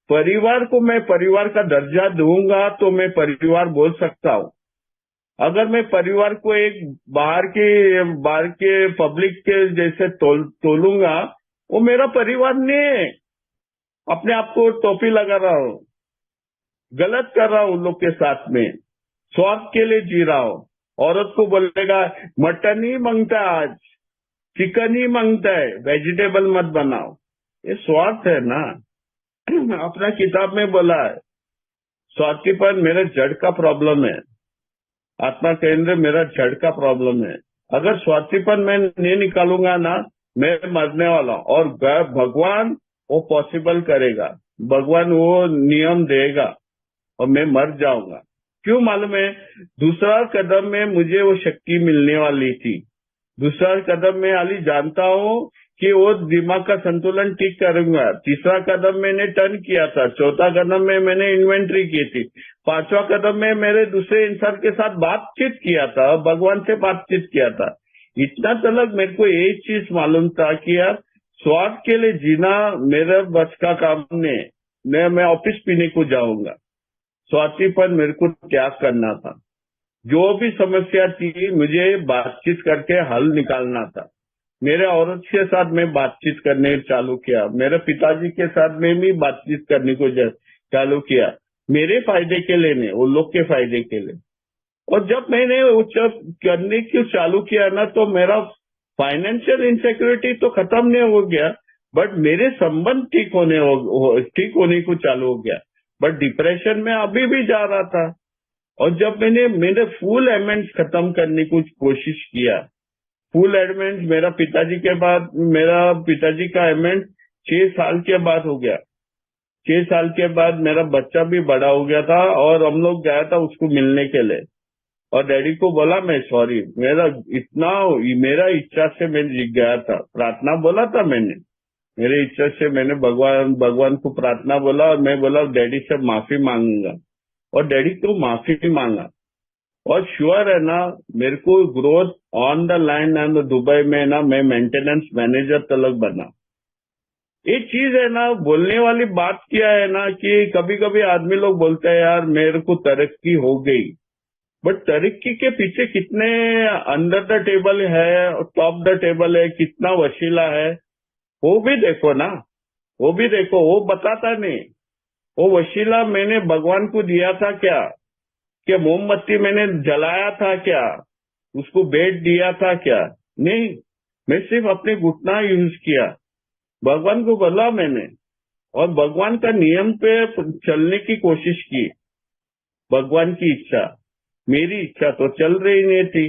परिवार को मैं परिवार का दर्जा दूंगा तो मैं परिवार बोल सकता हूं। अगर मैं परिवार को एक बाहर के पब्लिक के जैसे तोलूंगा, वो मेरा परिवार नहीं है। अपने आप को टोपी लगा रहा हूं, गलत कर रहा हूं उन लोग के साथ में, स्वार्थ के लिए जी रहा हूं। औरत को बोलेगा मटन ही मांगता है आज, चिकन ही मांगता है, वेजिटेबल मत बनाओ, ये स्वार्थ है ना। अपना किताब में बोला है, स्वार्थीपन मेरे जड़ का प्रॉब्लम है, आत्मा केंद्र मेरा जड़ का प्रॉब्लम है। अगर स्वार्थीपन मैं नहीं निकालूंगा ना, मैं मरने वाला हूं। और भगवान वो पॉसिबल करेगा, भगवान वो नियम देगा और मैं मर जाऊंगा। क्यों मालूम है? दूसरा कदम में मुझे वो शक्ति मिलने वाली थी। दूसरा कदम में अली जानता हूँ कि वो दिमाग का संतुलन ठीक करूंगा। तीसरा कदम मैंने टर्न किया था। चौथा कदम में मैंने इन्वेंट्री की थी। पांचवा कदम में मेरे दूसरे इंसान के साथ बातचीत किया था, भगवान से बातचीत किया था। इतना तलक मेरे को एक चीज मालूम था कि यार स्वार्थ के लिए जीना मेरे बस का काम नहीं। मैं ऑफिस पीने को जाऊंगा। स्वार्थीपन मेरे को त्याग करना था। जो भी समस्या थी मुझे बातचीत करके हल निकालना था। मेरे औरत के साथ मैं बातचीत करने चालू किया। मेरे पिताजी के साथ में भी बातचीत करने को चालू किया। मेरे फायदे के लिए नहीं, वो लोग के फायदे के लिए। और जब मैंने वो जब करने को चालू किया ना, तो मेरा फाइनेंशियल इनसिक्योरिटी तो खत्म नहीं हो गया, बट मेरे संबंध ठीक होने को चालू हो गया। बट डिप्रेशन में अभी भी जा रहा था। और जब मैंने मेरे फुल अमेंड्स खत्म करने की कोशिश किया, फुल अमेंड्स मेरा पिताजी का अमेंड 6 साल के बाद हो गया। 6 साल के बाद मेरा बच्चा भी बड़ा हो गया था और हम लोग गया था उसको मिलने के लिए। और डैडी को बोला मैं सॉरी, मेरा इच्छा से मैं गया था, प्रार्थना बोला था मैंने, मेरे इच्छा से मैंने भगवान को प्रार्थना बोला और मैं बोला डैडी से माफी मांगूंगा। और डैडी को माफी मांगा। और श्योर है ना, मेरे को growth on the line and Dubai में ना मैं मेंटेनेंस मैनेजर तलक बना। एक चीज है ना, बोलने वाली बात क्या है ना कि कभी कभी आदमी लोग बोलते हैं यार मेरे को तरक्की हो गई, बट तरक्की के पीछे कितने अंडर द टेबल है, टॉप द टेबल है, कितना वसीला है, वो भी देखो ना, वो भी देखो। वो बताता नहीं। वो वसीला मैंने भगवान को दिया था क्या मोमबत्ती मैंने जलाया था क्या, उसको बेट दिया था क्या? नहीं, मैं सिर्फ अपने घुटना यूज किया, भगवान को बोला मैंने, और भगवान का नियम पे चलने की कोशिश की। भगवान की इच्छा, मेरी इच्छा तो चल रही नहीं थी,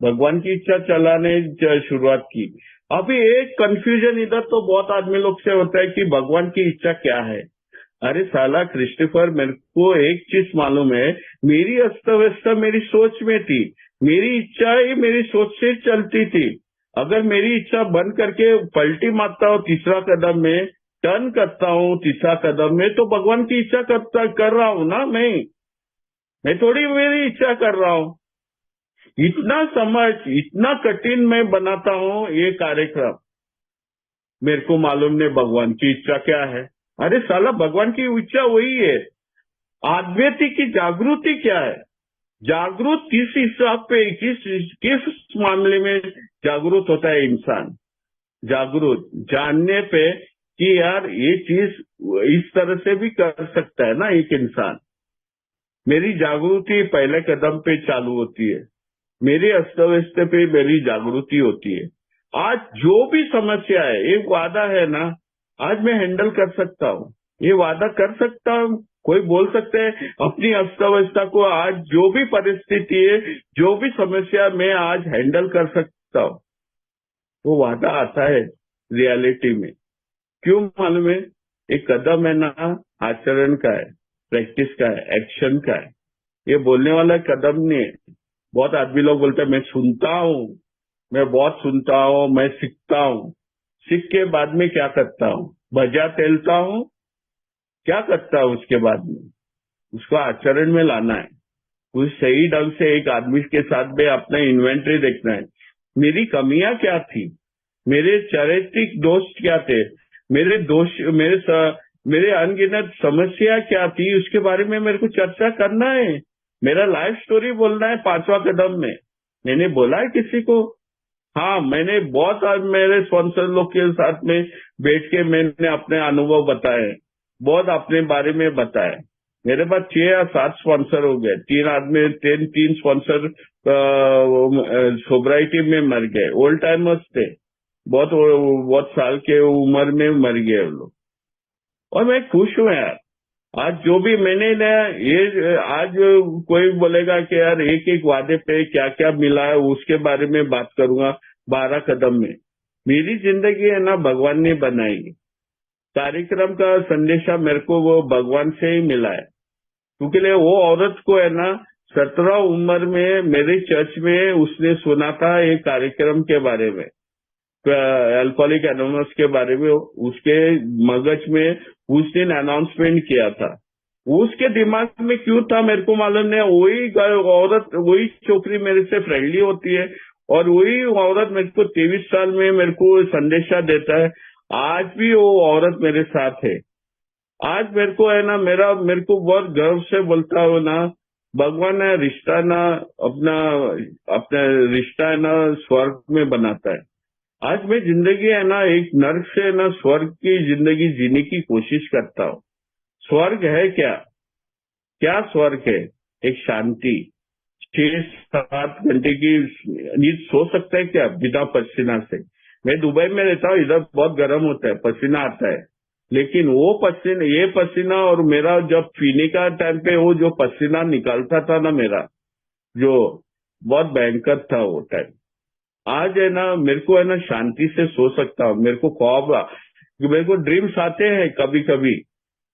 भगवान की इच्छा चलाने शुरुआत की। अभी एक कंफ्यूजन इधर तो बहुत आदमी लोग से होता है कि भगवान की इच्छा क्या है। अरे साला क्रिस्टोफर, मेरे को एक चीज मालूम है, मेरी अस्त व्यस्त मेरी सोच में थी। मेरी इच्छा ही मेरी सोच से चलती थी। अगर मेरी इच्छा बंद करके पलटी मारता हूँ तीसरा कदम में, टर्न करता हूँ तीसरा कदम में, तो भगवान की इच्छा कर रहा हूँ ना मैं थोड़ी मेरी इच्छा कर रहा हूँ। इतना कठिन मैं बनाता हूँ ये कार्यक्रम। मेरे को मालूम नहीं भगवान की इच्छा क्या है। अरे साला, भगवान की इच्छा वही है। आध्यात्मिक की जागृति क्या है? जागरूक किस हिसाब पे, किस मामले में जागरूक होता है इंसान? जागरूक जानने पे कि यार ये चीज इस तरह से भी कर सकता है ना एक इंसान। मेरी जागृति पहले कदम पे चालू होती है। मेरे अस्त व्यस्त पे मेरी जागृति होती है। आज जो भी समस्या है, एक वादा है ना, आज मैं हैंडल कर सकता हूँ, ये वादा कर सकता हूँ। कोई बोल सकते हैं अपनी अस्त व्यवस्था को, आज जो भी परिस्थिति है, जो भी समस्या मैं आज हैंडल कर सकता हूँ, वो वादा आता है रियलिटी में। क्यों मालूम है? एक कदम है ना, आचरण का है, प्रैक्टिस का है, एक्शन का है। ये बोलने वाला कदम नहीं है। बहुत आदमी लोग बोलते हैं मैं सुनता हूँ, मैं बहुत सुनता हूँ, मैं सीखता हूँ। सीख के बाद में क्या करता हूँ? भजा तेलता हूँ, क्या करता हूँ उसके बाद में? उसको आचरण में लाना है। उस सही ढंग से एक आदमी के साथ में अपना इन्वेंटरी देखना है। मेरी कमियां क्या थी, मेरे चारित्रिक दोष क्या थे, मेरे अनगिनत समस्या क्या थी, उसके बारे में मेरे को चर्चा करना है। मेरा लाइफ स्टोरी बोलना है 5वां कदम में। मैंने बोला है किसी को? हाँ, मैंने बहुत मेरे स्पॉन्सर लोग के साथ में बैठ के मैंने अपने अनुभव बताए, बहुत अपने बारे में बताए। मेरे पास 6 या 7 स्पॉन्सर हो गए। 3 स्पॉन्सर सोब्राइटी में मर गए। ओल्ड टाइमर्स थे, बहुत साल के उम्र में मर गए वो लोग। और मैं खुश हूँ यार। आज जो भी मैंने ये आज कोई बोलेगा कि यार एक एक वादे पे क्या क्या मिला है, उसके बारे में बात करूंगा 12 कदम में। मेरी जिंदगी है ना, भगवान ने बनाई। कार्यक्रम का संदेशा मेरे को वो भगवान से ही मिला है। क्योंकि वो औरत को है ना, 17 उम्र में मेरे चर्च में उसने सुना था एक कार्यक्रम के बारे में, अल्कोहलिक एनोनिमस के बारे में। उसके मगज में उस दिन अनाउंसमेंट किया था। उसके दिमाग में क्यों था मेरे को मालूम नहीं। वही औरत, वही छोकरी मेरे से फ्रेंडली होती है और वही औरत मेरे को 23 साल में मेरे को संदेशा देता है। आज भी वो औरत मेरे साथ है। आज मेरे को है ना, मेरे को बहुत गर्व से बोलता हूँ ना, भगवान है रिश्ता ना अपना रिश्ता है ना स्वर्ग में बनाता है। आज मैं जिंदगी है ना एक नर्क से ना स्वर्ग की जिंदगी जीने की कोशिश करता हूँ। स्वर्ग है क्या? क्या स्वर्ग है? एक शांति। 6-7 घंटे की नींद सो सकता है क्या बिना पसीना से? मैं दुबई में रहता हूँ, इधर बहुत गर्म होता है, पसीना आता है, लेकिन वो पसीना, ये पसीना और मेरा जब पीने का टाइम पे वो जो पसीना निकालता था ना मेरा, जो बहुत भयंकर था वो टाइम। आज है ना मेरे को है ना शांति से सो सकता हूँ। मेरे को ख्वाब, मेरे को ड्रीम्स आते हैं कभी कभी,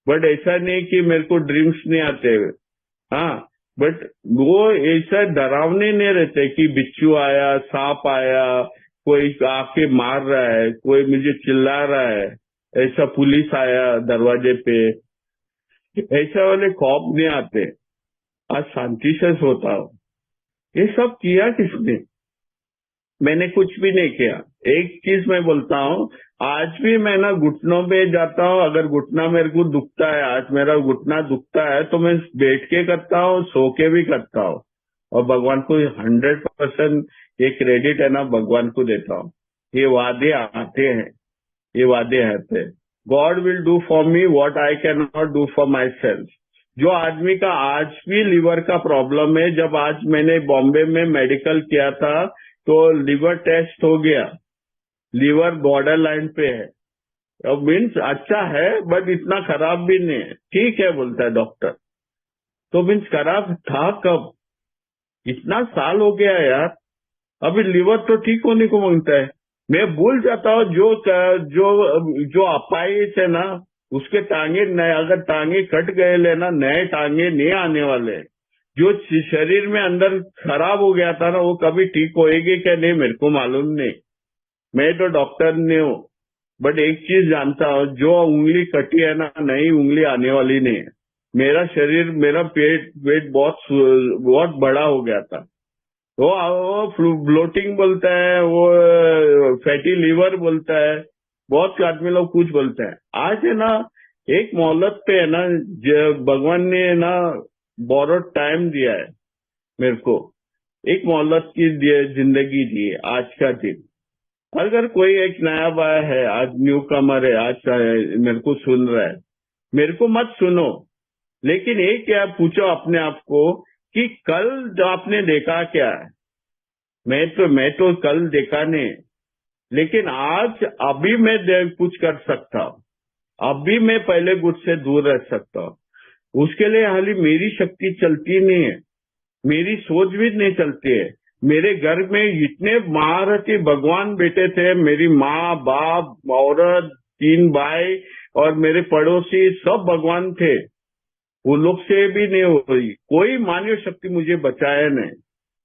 बट ऐसा नहीं कि मेरे को ड्रीम्स नहीं आते। हाँ, बट वो ऐसा डरावने नहीं रहते कि बिच्छू आया, सांप आया, कोई आके मार रहा है, कोई मुझे चिल्ला रहा है, ऐसा पुलिस आया दरवाजे पे, ऐसा वाले खौफ नहीं आते। आज शांति से सोता हूँ। ये सब किया किसने? मैंने कुछ भी नहीं किया। एक चीज मैं बोलता हूँ, आज भी मैं ना घुटनों पे जाता हूँ। अगर घुटना मेरे को दुखता है, आज मेरा घुटना दुखता है, तो मैं बैठ के करता हूँ, सो के भी करता हूँ। और भगवान को 100% ये क्रेडिट है ना भगवान को देता हूँ। ये वादे आते हैं, ये वादे आते हैं। God will do for me what I can not do for my self. जो आदमी का आज भी लीवर का प्रॉब्लम है, जब आज मैंने बॉम्बे में मेडिकल किया था तो लीवर टेस्ट हो गया, लीवर बॉर्डर लाइन पे है। अब मीन्स अच्छा है बट इतना खराब भी नहीं है, ठीक है बोलता है डॉक्टर। तो मीन्स खराब था कब? इतना साल हो गया यार, अभी लीवर तो ठीक होने को मांगता है। मैं भूल जाता हूँ जो जो जो अपाइस है ना, उसके टांगे नए, अगर टांगे कट गए ले ना, नए टांगे नहीं आने वाले। जो शरीर में अंदर खराब हो गया था ना, वो कभी ठीक होएगी क्या नहीं मेरे को मालूम नहीं। मैं तो डॉक्टर नहीं हूँ, बट एक चीज जानता हूँ, जो उंगली कटी है ना, नई उंगली आने वाली नहीं है। मेरा शरीर, मेरा पेट बहुत बहुत बड़ा हो गया था। वो ब्लोटिंग बोलता है, वो फैटी लीवर बोलता है, बहुत आदमी लोग कुछ बोलते हैं। आज है ना एक मोहलत पे है ना, भगवान ने ना बोरोड टाइम दिया है मेरे को, एक मोहलत की जिंदगी दी है। आज का दिन, अगर कोई एक नया बाय है, आज न्यू कमर है, आज मेरे को सुन रहा है, मेरे को मत सुनो, लेकिन एक क्या पूछो अपने आप को कि कल जो आपने देखा क्या है? मैं तो कल देखा नहीं, लेकिन आज अभी मैं कुछ कर सकता हूँ। अभी मैं पहले कुछ से दूर रह सकता हूँ। उसके लिए हाली मेरी शक्ति चलती नहीं है, मेरी सोच भी नहीं चलती है। मेरे घर में इतने महारथी भगवान बेटे थे, मेरी माँ, बाप, औरत, 3 भाई और मेरे पड़ोसी सब भगवान थे। वो लोग से भी नहीं हो रही, कोई मानव शक्ति मुझे बचाया नहीं।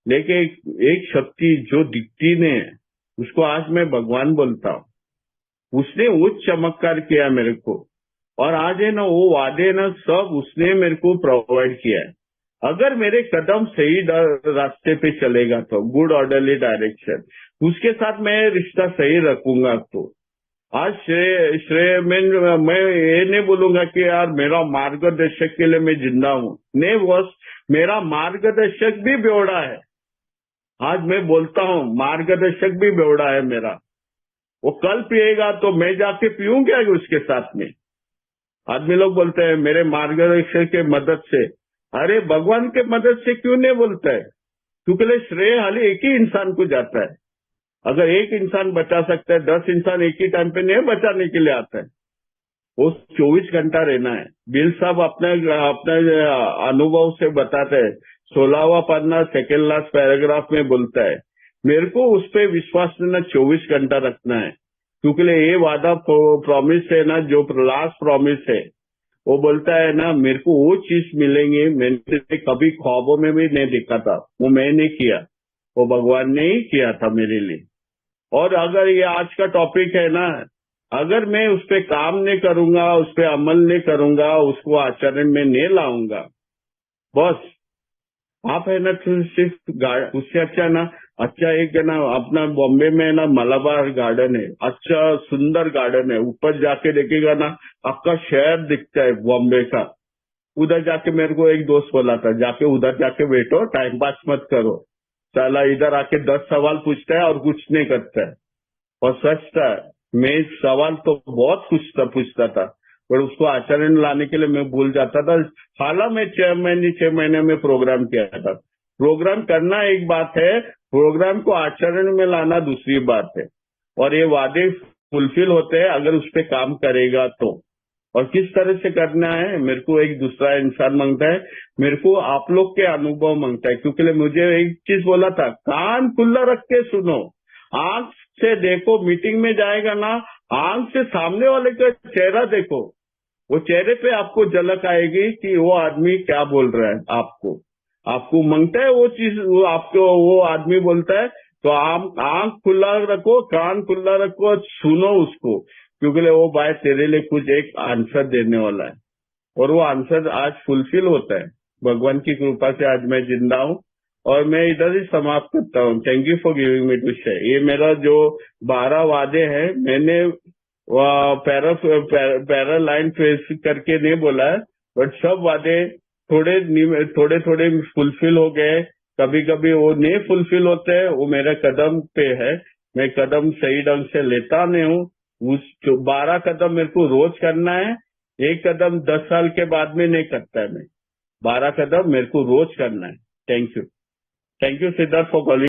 लेकिन एक शक्ति जो दिखती नहीं है, उसको आज मैं भगवान बोलता हूँ। उसने वो चमत्कार किया मेरे को, और आज है ना वो वादे ना सब उसने मेरे को प्रोवाइड किया है। अगर मेरे कदम सही रास्ते पे चलेगा तो गुड ऑर्डरली डायरेक्शन, उसके साथ मैं रिश्ता सही रखूंगा। तो आज श्रेय मैं ये नहीं बोलूंगा कि यार मेरा मार्गदर्शक के लिए मैं जिंदा हूँ, नहीं बॉस, मेरा मार्गदर्शक भी बेवड़ा है। आज मैं बोलता हूँ मार्गदर्शक भी बेवड़ा है मेरा। वो कल पिएगा तो मैं जाके पीऊं क्या उसके साथ में? आदमी लोग बोलते हैं मेरे मार्गदर्शक के मदद से। अरे भगवान के मदद से क्यों नहीं बोलता है? क्योंकि श्रेय हाली एक ही इंसान को जाता है। अगर एक इंसान बचा सकता है, 10 इंसान एक ही टाइम पे नहीं बचाने के लिए आता है। वो 24 घंटा रहना है। बिल साहब अपने अनुभव से बताते हैं, 16वां पन्ना सेकेंड लास्ट पैराग्राफ में बोलता है, मेरे को उस पर विश्वास देना 24 घंटा रखना है, क्योंकि ये वादा प्रॉमिस है ना, जो लास्ट प्रॉमिस है वो बोलता है ना, मेरे को वो चीज मिलेंगे मैंने कभी ख्वाबों में भी नहीं देखा था, वो मैं नहीं किया, वो भगवान ने ही किया था मेरे लिए। और अगर ये आज का टॉपिक है ना, अगर मैं उस पर काम नहीं करूंगा, उस पर अमल नहीं करूंगा, उसको आचरण में नहीं लाऊंगा, बस आप है ना सिर्फ उससे अच्छा ना, अच्छा एक है ना अपना बॉम्बे में ना मलाबार गार्डन है, अच्छा सुंदर गार्डन है, ऊपर जाके देखेगा ना आपका शहर दिखता है बॉम्बे का। उधर जाके मेरे को एक दोस्त बोला था, जाके उधर जाके बैठो, टाइम पास मत करो, साला इधर आके 10 सवाल पूछता है और कुछ नहीं करता है। और सच था, मैं सवाल तो बहुत कुछ पूछता था, पर उसको आचरण लाने के लिए मैं भूल जाता था। हालांकि मैं 6 महीने में प्रोग्राम किया था। प्रोग्राम करना एक बात है, प्रोग्राम को आचरण में लाना दूसरी बात है। और ये वादे फुलफिल होते हैं अगर उस पर काम करेगा तो। और किस तरह से करना है, मेरे को एक दूसरा इंसान मांगता है, मेरे को आप लोग के अनुभव मांगता है, क्योंकि मुझे एक चीज बोला था, कान खुला रख के सुनो, आंख से देखो, मीटिंग में जाएगा ना, आंख से सामने वाले का चेहरा देखो, वो चेहरे पे आपको झलक आएगी कि वो आदमी क्या बोल रहा है। आपको मांगता है वो चीज, वो आपको वो आदमी बोलता है, तो आप आंख खुला रखो, कान खुला रखो, सुनो उसको, क्योंकि वो भाई तेरे लिए कुछ एक आंसर देने वाला है। और वो आंसर आज फुलफिल होता है, भगवान की कृपा से आज मैं जिंदा हूँ। और मैं इधर ही समाप्त करता हूँ। Thank you for giving me to share. ये मेरा जो 12 वादे हैं, मैंने पैरा लाइन फेस करके नहीं बोला है, बट सब वादे थोड़े थोड़े फुलफिल हो गए। कभी कभी वो नहीं फुलफिल होते हैं, वो मेरे कदम पे है, मैं कदम सही ढंग से लेता नहीं हूँ। उस 12 कदम मेरे को रोज करना है, एक कदम 10 साल के बाद में नहीं करता है। मैं 12 कदम मेरे को रोज करना है। Thank you Siddharth for calling.